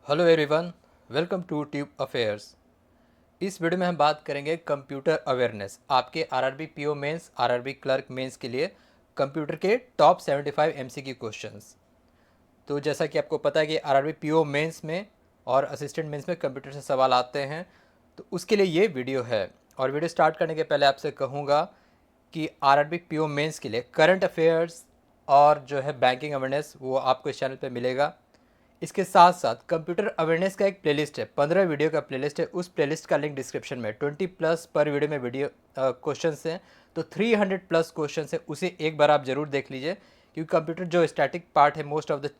Hello everyone, welcome to tube affairs. इस video में हम बात करेंगे कंप्यूटर अवेयरनेस। आपके RRB PO mains, RRB clerk mains के लिए कंप्यूटर के टॉप 75 एमसीक्यू क्वेश्चंस। तो जैसा कि आपको पता है कि आरआरबी पीओ मेंस में और असिस्टेंट मेंस में कंप्यूटर से सवाल आते हैं, तो उसके लिए ये वीडियो है। और वीडियो स्टार्ट करने के पहले आपसे कहूँगा कि आरआरबी पीओ मेंस के लिए करंट अफेयर्स और जो है बैंकिंग अवेयरनेस वो आपको इस चैनल पे मिलेगा। इसके साथ साथ कंप्यूटर अवेयरनेस का एक प्लेलिस्ट है, 15 वीडियो का प्लेलिस्ट है। उस प्लेलिस्ट का लिंक डिस्क्रिप्शन में 20 प्लस पर वीडियो में वीडियो क्वेश्चन हैं, तो 300 प्लस क्वेश्चन है, उसे एक बार आप ज़रूर देख लीजिए। क्योंकि कंप्यूटर जो स्टैटिक पार्ट है, मोस्ट ऑफ द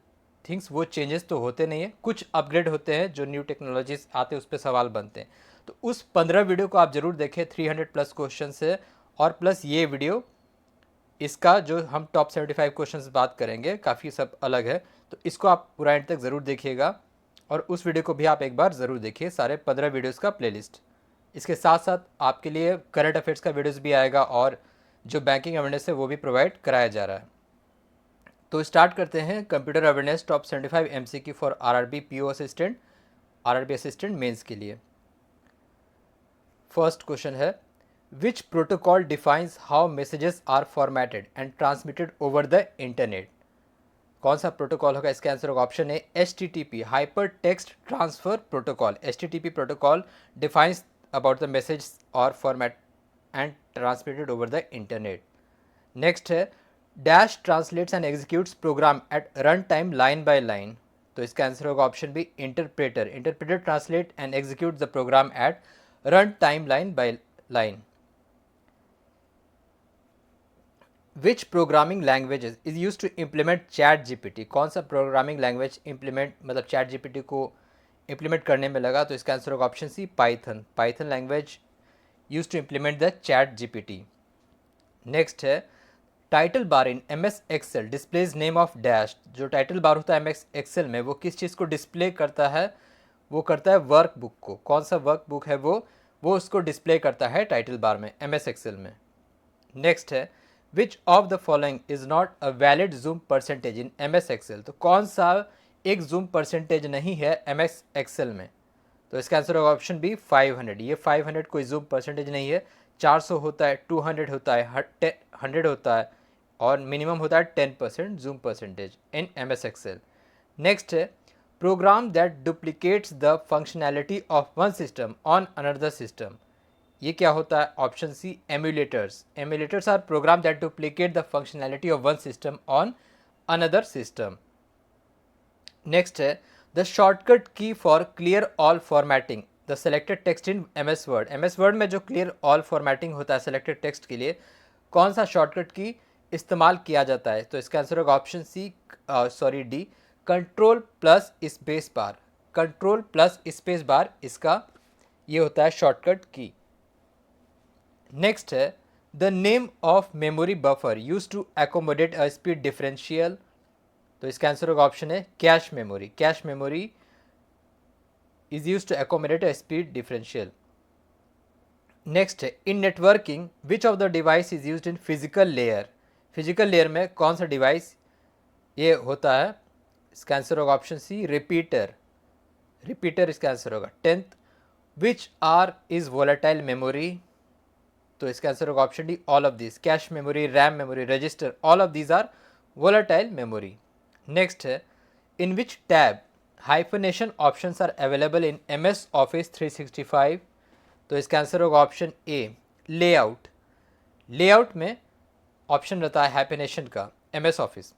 थिंग्स वो चेंजेस तो होते नहीं है, कुछ अपग्रेड होते हैं, जो न्यू टेक्नोलॉजीज आते हैं उस पर सवाल बनते हैं। तो उस 15 वीडियो को आप ज़रूर देखें, 300 प्लस क्वेश्चन है। और प्लस ये वीडियो, इसका जो हम टॉप 75 क्वेश्चंस बात करेंगे, काफ़ी सब अलग है। तो इसको आप पूरा एंड तक ज़रूर देखिएगा और उस वीडियो को भी आप एक बार ज़रूर देखिए, सारे 15 वीडियोस का प्लेलिस्ट। इसके साथ साथ आपके लिए करंट अफेयर्स का वीडियोस भी आएगा और जो बैंकिंग अवेयरनेस है वो भी प्रोवाइड कराया जा रहा है। तो स्टार्ट करते हैं computer awareness top 75 MCQ for RRB PO assistant, RRB assistant mains के लिए। फर्स्ट क्वेश्चन है, which protocol defines how messages are formatted and transmitted over the internet. कौन सा प्रोटोकॉल होगा? इसका आंसर होगा option A HTTP, hyper text transfer protocol. HTTP protocol defines about the message और format and transmitted over the internet. Next है, dash translates and executes program at run time line by line. तो इसका answer होगा option B interpreter. Interpreter translate and execute the program at run time line by line. Which programming languages is use to implement Chat GPT. कौन सा programming language implement मतलब Chat GPT को implement करने में लगा? तो इसका आंसर होगा option C Python. Python language use to implement the Chat GPT. Next है, title bar in M S Excel displays name of dash. जो टाइटल बार होता है एम एस एक्सेल में, वो किस चीज़ को डिस्प्ले करता है? वो करता है वर्क बुक को। कौन सा वर्क बुक है वो उसको डिस्प्ले करता है टाइटल बार में एम एस एक्सेल में। नेक्स्ट है, which of the following is not a valid zoom percentage in M S Excel. तो कौन सा एक जूम परसेंटेज नहीं है एम एस एक्सेल में? तो इसका आंसर होगा ऑप्शन बी 500। ये 500 कोई जूम परसेंटेज नहीं है। 400 होता है, 200 होता है, 100 होता है और मिनिमम होता है 10% zoom percentage in M S Excel. Next है, program that duplicates the functionality of one system on another system. ये क्या होता है? Option C emulators. Emulators are program that duplicate the functionality of one system on another system. Next है, the shortcut key for clear all formatting the selected text in M S Word. M S Word में जो clear all formatting होता है selected text के लिए, कौन सा shortcut की इस्तेमाल किया जाता है? तो इसका आंसर होगा option C D, control plus space bar. Control plus space bar इसका ये होता है शॉर्टकट की। नेक्स्ट है, the name of memory buffer use to accommodate a speed differential. तो इसका आंसर होगा ऑप्शन है cache memory. Cache memory is use to accommodate a speed differential. Next है, in networking which of the device is use in physical layer. Physical layer में कौन सा device ये होता है? इसका आंसर होगा ऑप्शन सी रिपीटर। रिपीटर इसका आंसर होगा। 10th, which are is volatile memory. तो इसका आंसर होगा option D all of this. Cache memory, RAM memory, register, all of these are volatile memory. Next है, in which tab hyphenation options are available in M Office ऑफिस 365। तो इसका answer होगा option A layout. Layout में option रहता है hyphenation का MS Office ऑफिस।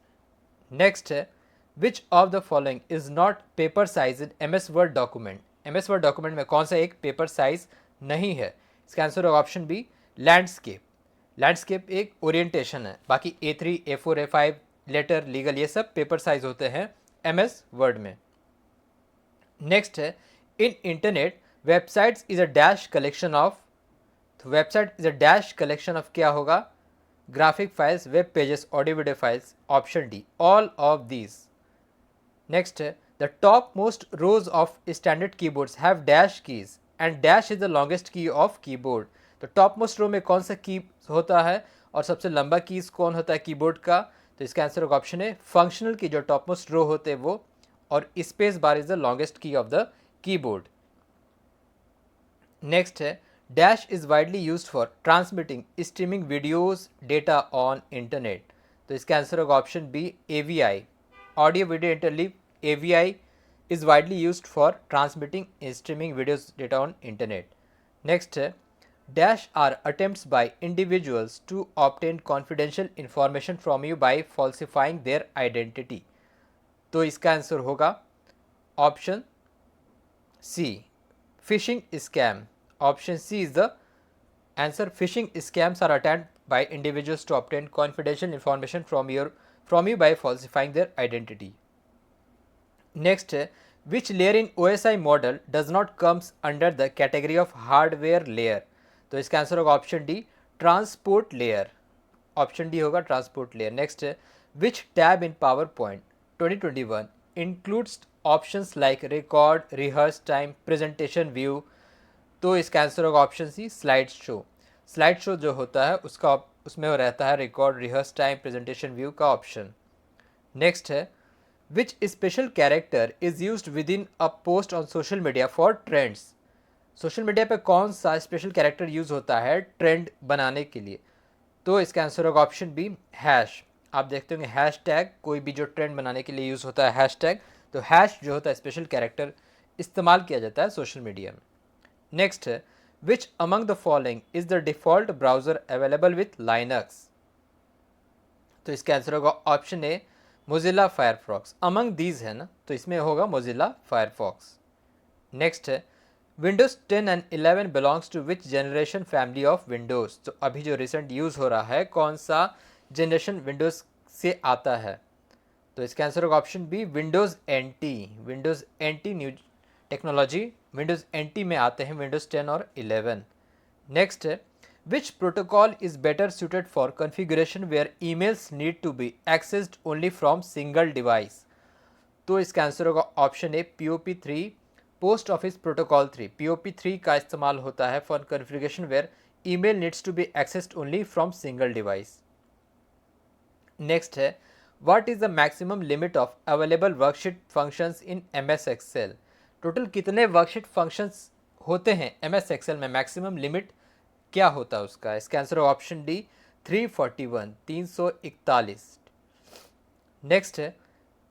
नेक्स्ट है, which of the following is not paper size in M S Word document. M S Word document में कौन सा एक पेपर साइज नहीं है? इसका आंसर होगा ऑप्शन बी लैंडस्केप। लैंडस्केप एक ओरिएंटेशन है, बाकी A3, A4, A5, letter, legal, ये सब पेपर साइज होते हैं एम एस वर्ड में। नेक्स्ट है, in internet websites is a dash collection of. तो website is a dash collection of क्या होगा? Graphic files, web pages, audio video files, option D all of these. Next है, the top most rows of standard keyboards have dash keys and dash is the longest key of keyboard. तो top most row में कौन सा की होता है और सबसे लंबा कीज कौन होता है कीबोर्ड का? तो इसका आंसर होगा ऑप्शन है फंक्शनल की। जो टॉप मोस्ट रो होते हैं वो और space bar is the longest key of the keyboard. Next है dash is widely used for transmitting streaming videos data on internet. तो इसका आंसर होगा option B AVI, audio video interleave. AVI is widely used for transmitting streaming videos data on internet. Next है dash are attempts by individuals to obtain confidential information from you by falsifying their identity. तो इसका answer होगा option C phishing scam. Option C is the answer. Phishing scams are attempted by individuals to obtain confidential information from you by falsifying their identity. Next है which layer in OSI model does not comes under the category of hardware layer. तो इसका answer होगा option D transport layer. Option D होगा transport layer. Next है which tab in PowerPoint 2021 includes options like record, rehearse time, presentation view. तो इसका answer होगा option C slide show. Slide show जो होता है उसका उसमें रहता है record, rehearse time, presentation view का ऑप्शन। नेक्स्ट है Which special character is used within a post on social media for trends? Social media पे कौन सा स्पेशल कैरेक्टर यूज़ होता है ट्रेंड बनाने के लिए? तो इसका आंसर होगा ऑप्शन बी हैश। आप देखते होंगे हैश टैग, कोई भी जो ट्रेंड बनाने के लिए यूज़ होता है हैश टैग, तो हैश जो होता है स्पेशल कैरेक्टर इस्तेमाल किया जाता है सोशल मीडिया में। नेक्स्ट है which among the following is the default browser available with Linux. तो इसका आंसर होगा option A Mozilla Firefox. Among these है ना, तो इसमें होगा मोजिला फायरफॉक्स। नेक्स्ट है Windows 10 and 11 belongs to which generation family of Windows. तो अभी जो रिसेंट यूज़ हो रहा है कौन सा जनरेशन विंडोज़ से आता है? तो इसका आंसर होगा option B Windows NT। Windows NT new technology Windows NT में आते हैं विंडोज़ 10 और 11। नेक्स्ट है Which protocol is better suited for configuration where emails need to be accessed only from single device? तो इसका आंसर होगा option A POP3 post office protocol 3। POP3 का इस्तेमाल होता है for configuration where email needs to be accessed only from single device. Next है what is the maximum limit of available worksheet functions in MS Excel। Total कितने worksheet functions होते हैं MS Excel में, maximum limit क्या होता है उसका? इसका आंसर होगा ऑप्शन डी 341 341। नेक्स्ट है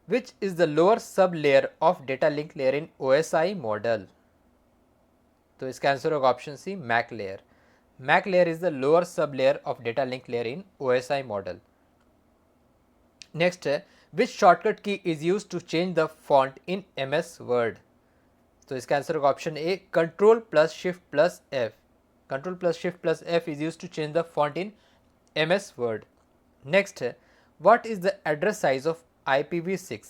which is the lower sub layer of data link layer in OSI model. तो इसका आंसर होगा option C MAC layer. MAC layer is the lower sub layer of data link layer in OSI model. Next है which shortcut key is use to change the font in MS Word. तो इसका answer होगा option A Ctrl+Shift+F। Ctrl+Shift+F is used to change the font in MS Word. Next है what is the address size of IPv6?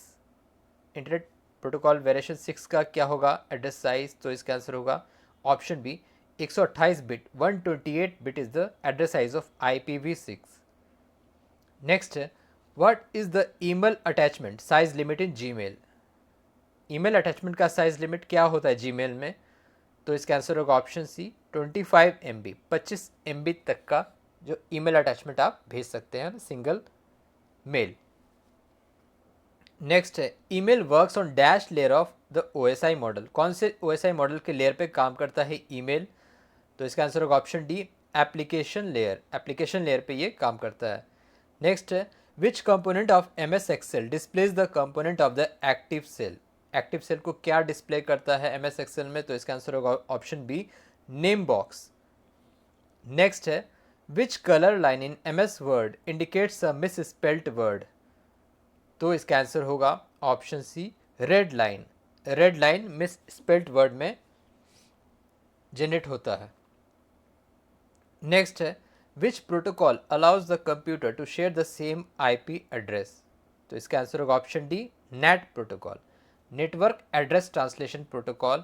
Internet protocol variation 6 का क्या होगा address size? तो इसका answer होगा option B 128 bit. 128 bit is the address size of IPv6। Next है what is the email attachment size limit in Gmail। Email attachment का size limit क्या होता है Gmail में? तो इसका आंसर होगा ऑप्शन सी 25 MB। 25 MB तक का जो ईमेल अटैचमेंट आप भेज सकते हैं सिंगल मेल। नेक्स्ट है email works on dash layer of the OSI model. कौन से OSI मॉडल के लेयर पे काम करता है ईमेल? तो इसका आंसर होगा option D application layer. Application layer पे ये काम करता है। नेक्स्ट है which component of MS Excel displays the component of the active cell. Active cell को क्या डिस्प्ले करता है MS Excel में? तो इसका आंसर होगा option B name box. Next है which colour line in MS Word indicates a misspelt word. तो इसका आंसर होगा option C red line. Red line misspelt word में जनरेट होता है। नेक्स्ट है which protocol allows the computer to share the same IP address. तो इसका answer होगा option D NAT protocol. Network Address Translation Protocol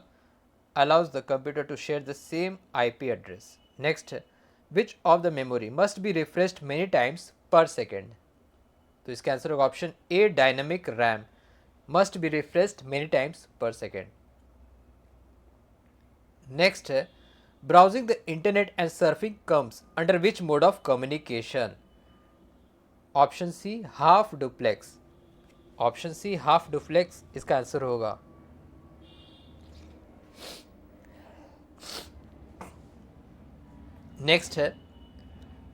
allows the computer to share the same IP address. Next, which of the memory must be refreshed many times per second? तो इसका answer होगा option a dynamic RAM must be refreshed many times per second. Next है browsing the internet and surfing comes under which mode of communication? Option C half duplex. Option C half duplex इसका answer होगा। Next है,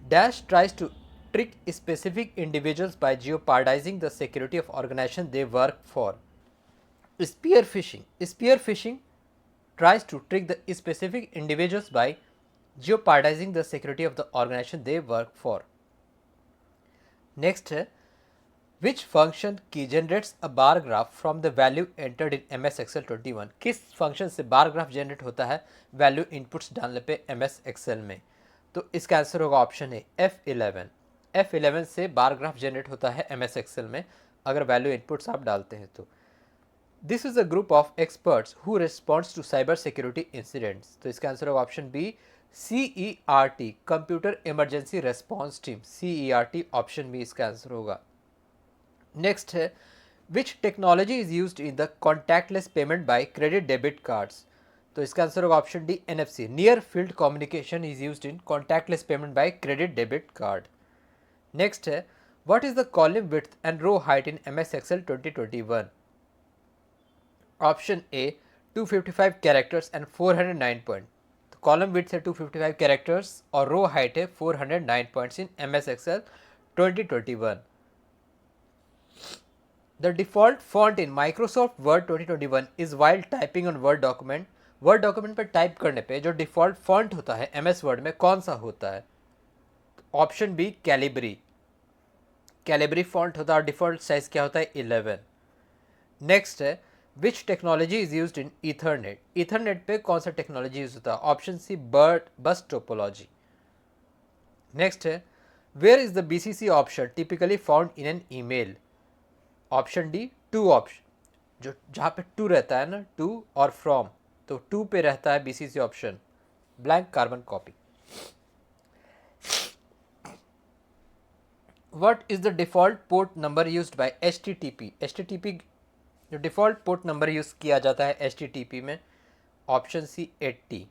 dash tries to trick specific individuals by jeopardizing the security of organization they work for. Spear phishing. Spear phishing tries to trick the specific individuals by jeopardizing the security of the organization they work for. Next है, which function key generates a bar graph from the value entered in MS Excel 21? किस function से bar graph generate होता है value inputs डालने पे MS Excel में? तो इसका आंसर होगा ऑप्शन है F11। F11 से बार ग्राफ जनरेट होता है MS Excel में अगर वैल्यू इनपुट्स आप डालते हैं तो। This is a group of experts who responds to cyber security incidents. तो इसका आंसर होगा option B CERT, computer emergency response team. CERT option B इसका आंसर होगा। नेक्स्ट है, which technology is used in the contactless payment by credit debit cards. तो इसका answer होगा option D NFC, near field communication is used in contactless payment by credit debit card. Next है, what is the column width and row height in MS Excel 2021? Option A 255 characters and 409 point. तो column width है 255 characters और row height है 409 points in MS Excel 2021। The default font in Microsoft Word 2021 is while typing on Word document. Word document पर type करने पे जो default font होता है MS Word में कौन सा होता है? Option B Calibri. Calibri font होता है और डिफ़ॉल्ट साइज क्या होता है 11। नेक्स्ट है, which technology is used in Ethernet. Ethernet पे कौन सा टेक्नोलॉजी यूज होता है? Option C bus topology. Next है, where is the BCC option typically found in an email. Option D to option, जो जहाँ पे टू रहता है ना, टू और फ्रॉम, तो टू पे रहता है BCC option, blank carbon copy. What is the default port number used by HTTP। HTTP जो डिफ़ॉल्ट पोर्ट नंबर यूज़ किया जाता है HTTP में, ऑप्शन सी 80।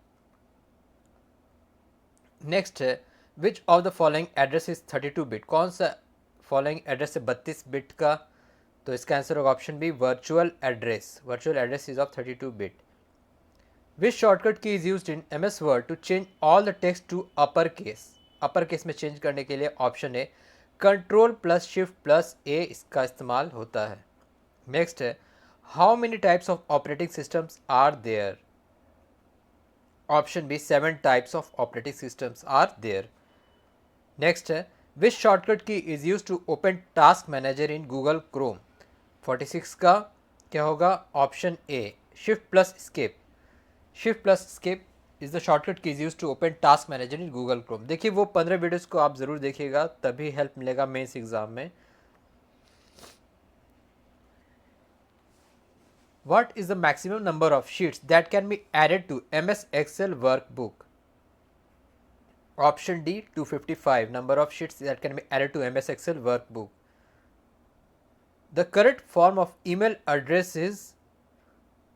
नेक्स्ट है, which of the following address is 32 bit. कौन सा फॉलोइंग एड्रेस है 32 bit का? तो इसका आंसर होगा option B virtual address. Virtual address is of 32 bit. Which shortcut key is used in MS Word to change all the text to upper case. Upper case में change करने के लिए option है Ctrl+Shift+A इसका इस्तेमाल होता है। नेक्स्ट है, how many types of operating systems are there. Option B 7 types of operating systems are there. Next है, which shortcut key is use to open task manager in Google Chrome. 46 का क्या होगा? Option A Shift+Escape। Shift+Escape is the shortcut key is use to open task manager in Google Chrome. देखिए वो 15 videos को आप जरूर देखिएगा, तभी हेल्प मिलेगा मेंस एग्जाम में। What is the maximum number of sheets that can be added to MS Excel workbook? Option D 255 number of sheets that can be added to MS Excel workbook. The correct form of email address is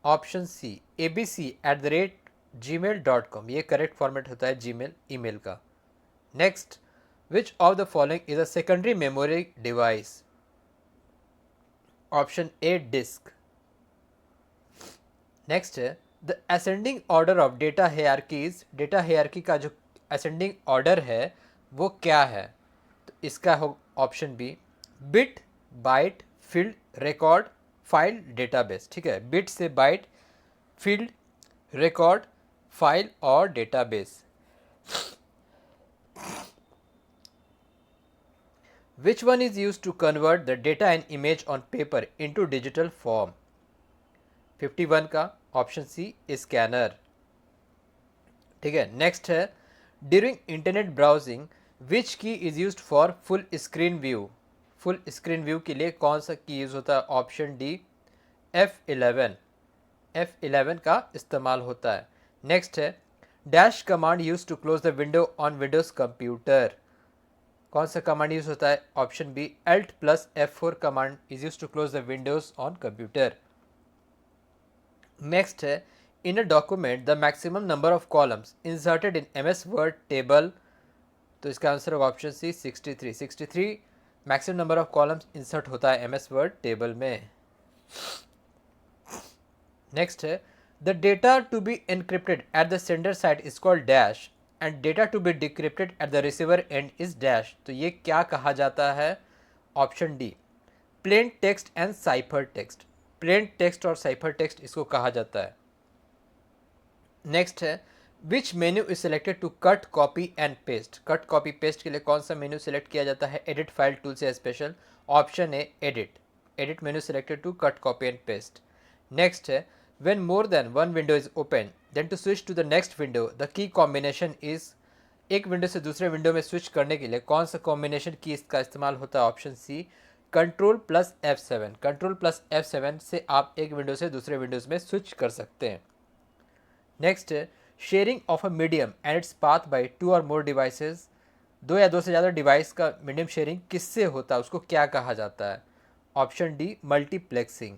option C abc@gmail.com। ये correct format होता है Gmail email का। Next, which of the following is a secondary memory device. Option A disk. Next है, the ascending order of data hierarchies. Data hierarchy का जो ascending order है वो क्या है? तो इसका हो option B bit, byte, field, record, file, database. ठीक है, बिट से बाइट, फील्ड, रिकॉर्ड, फाइल और database. Which one is use to convert the data and image on paper into digital form. 51 का ऑप्शन सी स्कैनर। ठीक है, next है, during internet browsing which key is used for full screen view. Full screen view के लिए कौन सा की use होता है? Option D F11। F11 का इस्तेमाल होता है। नेक्स्ट है, dash command use to close the window on Windows computer. कौन सा कमांड यूज होता है? Option B Alt+F4 command is use to close the windows on computer. Next है, in a document the maximum number of columns inserted in MS Word table. तो इसका answer होगा option C 63। Maximum number of columns insert होता है MS Word table में। Next है the data to B encrypted at the sender side is called dash and data to be decrypted at the receiver and is dash. तो ये क्या कहा जाता है? Option D plain text and cipher text. Plain text और cipher text इसको कहा जाता है। नेक्स्ट है which menu is selected to cut copy and paste. Cut copy paste के लिए कौन सा मेन्यू सिलेक्ट किया जाता है एडिट फाइल टूल से special? Option A edit. Edit menu selected to cut copy and paste. Next है when more than one window is open then to switch to the next window the key combination is. एक window से दूसरे window में switch करने के लिए कौन सा कॉम्बिनेशन की इसका इस्तेमाल होता है? Option C control plus F7। Control plus F7 से आप एक विंडो से दूसरे विंडोज़ में स्विच कर सकते हैं। नेक्स्ट है sharing of a medium and its path by two or more devices. दो या दो से ज़्यादा डिवाइस का मीडियम शेयरिंग किससे होता है, उसको क्या कहा जाता है? Option D multiplexing.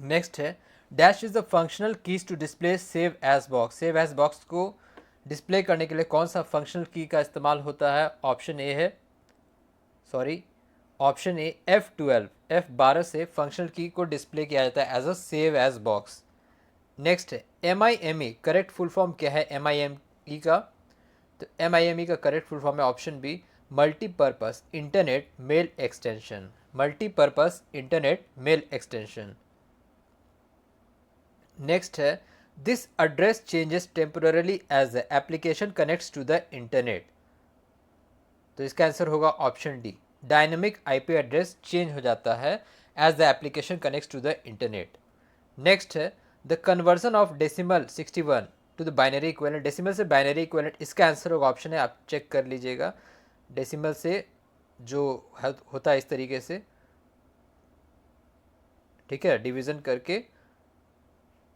नेक्स्ट है dash is the functional keys to display save as box. Save as box को डिस्प्ले करने के लिए कौन सा फंक्शनल की का इस्तेमाल होता है? ऑप्शन ए है ऑप्शन ए F12 से फंक्शनल की को डिस्प्ले किया जाता है as a save as box. Next है MIME करेक्ट फुल फॉर्म क्या है MIME का? तो MIME का करेक्ट फुल फॉर्म है option B multipurpose internet mail extension. Multipurpose internet mail extension. Next है this address changes temporarily as the application connects to the internet. तो इसका answer होगा option D dynamic IP address change हो जाता है as the application connects to the internet. Next है the conversion of decimal 61 to the binary equivalent. Decimal से binary equivalent इसका answer होगा ऑप्शन है, आप चेक कर लीजिएगा। डेसिमल से जो होता है इस तरीके से, ठीक है, डिवीज़न करके,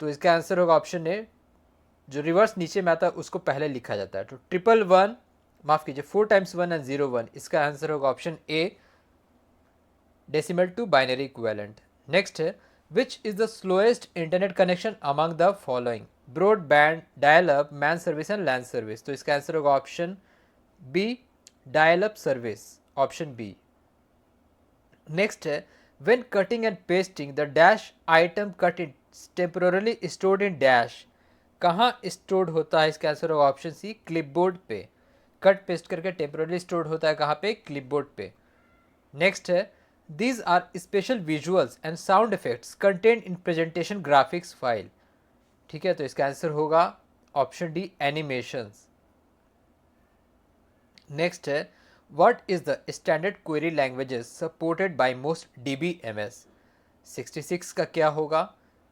तो इसका आंसर होगा ऑप्शन ए। जो रिवर्स नीचे में आता है उसको पहले लिखा जाता है। तो 111 माफ़ कीजिए 4 टाइम्स 1 एंड 01 इसका आंसर होगा option A decimal to binary equivalent. Next है which is the slowest internet connection among the following? Broadband, dial up, man service and land service. तो इसका आंसर होगा option B dial up service, option B. Next है when cutting and pasting the dash item cut in temporarily stored in dash. कहाँ stored होता है? इसका answer होगा option C clipboard पे। कट पेस्ट करके टेम्पोरली स्टोर्ड होता है कहाँ पे? क्लिपबोर्ड पे। नेक्स्ट है these are special visuals and sound effects contained in presentation graphics file। ठीक है, तो इसका आंसर होगा ऑप्शन डी एनिमेशंस। नेक्स्ट है what is the standard query languages supported by most DBMS। 66 का क्या होगा?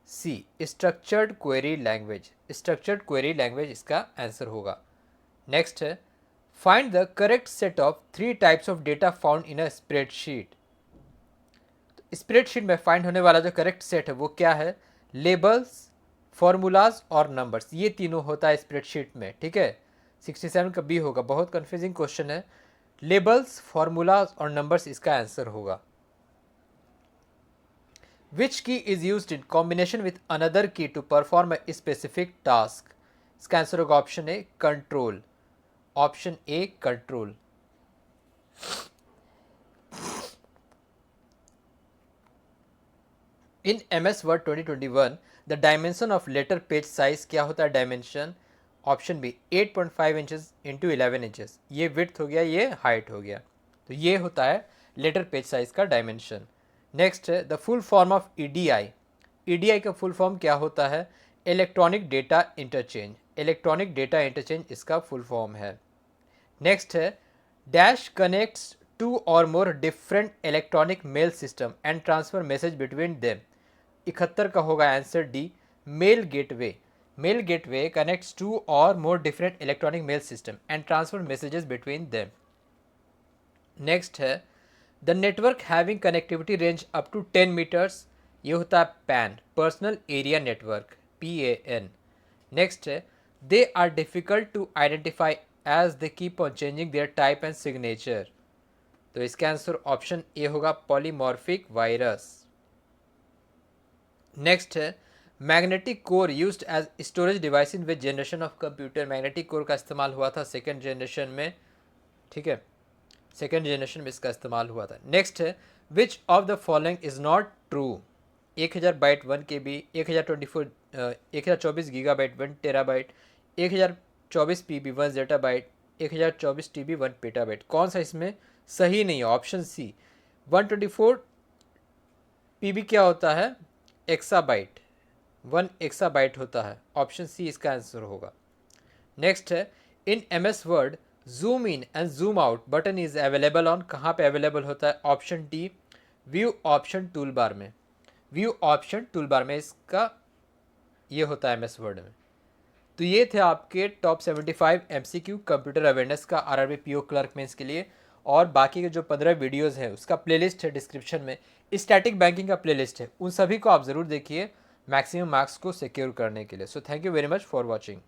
C structured query language. Structured query language इसका आंसर होगा। नेक्स्ट है find the correct set of 3 types of data found in a spreadsheet. Spreadsheet में find होने वाला जो करेक्ट सेट है वो क्या है? लेबल्स, फॉर्मूलाज और नंबर्स, ये तीनों होता है स्प्रेडशीट में। ठीक है, 67 का बी होगा। बहुत कंफ्यूजिंग क्वेश्चन है। लेबल्स, फॉर्मूलाज और नंबर्स इसका आंसर होगा। Which key is used in combination with another key to perform a specific task. इसका आंसर होगा option A control, option A control. In MS Word 2021 the dimension of letter page size क्या होता है? Dimension option B 8.5 inches into 11 inches. ये width हो गया, ये height हो गया, तो ये होता है लेटर पेज साइज का डायमेंशन। नेक्स्ट है the full form of EDI। EDI का फुल फॉर्म क्या होता है? Electronic data interchange. Electronic data interchange इसका फुल फॉर्म है। नेक्स्ट है dash connects two or more different electronic mail system and transfer message between them. 71 का होगा answer D mail gateway. Mail gateway connects two or more different electronic mail system and transfer messages between them. Next है the network having connectivity range up to 10 metres, ये होता है PAN, personal area network, PAN। Next है they are difficult to identify as they keep on changing their type and signature. तो इसका answer option A होगा polymorphic virus. Next है magnetic core used as storage device in which generation of computer. Magnetic core का इस्तेमाल हुआ था second generation में। ठीक है, सेकेंड जनरेशन में इसका इस्तेमाल हुआ था। नेक्स्ट है which of the following is not true. 1000 byte 1 KB, 1024 gigabyte 1 TB, 1024 PB 1 ZB, 1024 TB 1 PB। कौन सा इसमें सही नहीं है? ऑप्शन सी 124 PB क्या होता है? एक्साबाइट, 1 एक्साबाइट होता है। ऑप्शन सी इसका आंसर होगा। नेक्स्ट है in MS Word zoom in and zoom out button is available on, कहाँ पे अवेलेबल होता है? Option D view option toolbar में। व्यू ऑप्शन टूल बार में इसका ये होता है MS वर्ड में। तो ये थे आपके टॉप 75 MCQ कंप्यूटर अवेयरनेस का RRB PO क्लर्क मेंस के लिए। और बाकी के जो 15 वीडियोस हैं उसका प्लेलिस्ट है डिस्क्रिप्शन में, स्टैटिक बैंकिंग का प्लेलिस्ट है, उन सभी को आप ज़रूर देखिए मैक्सिमम मार्क्स को सिक्योर करने के लिए। So thank you very much for watching.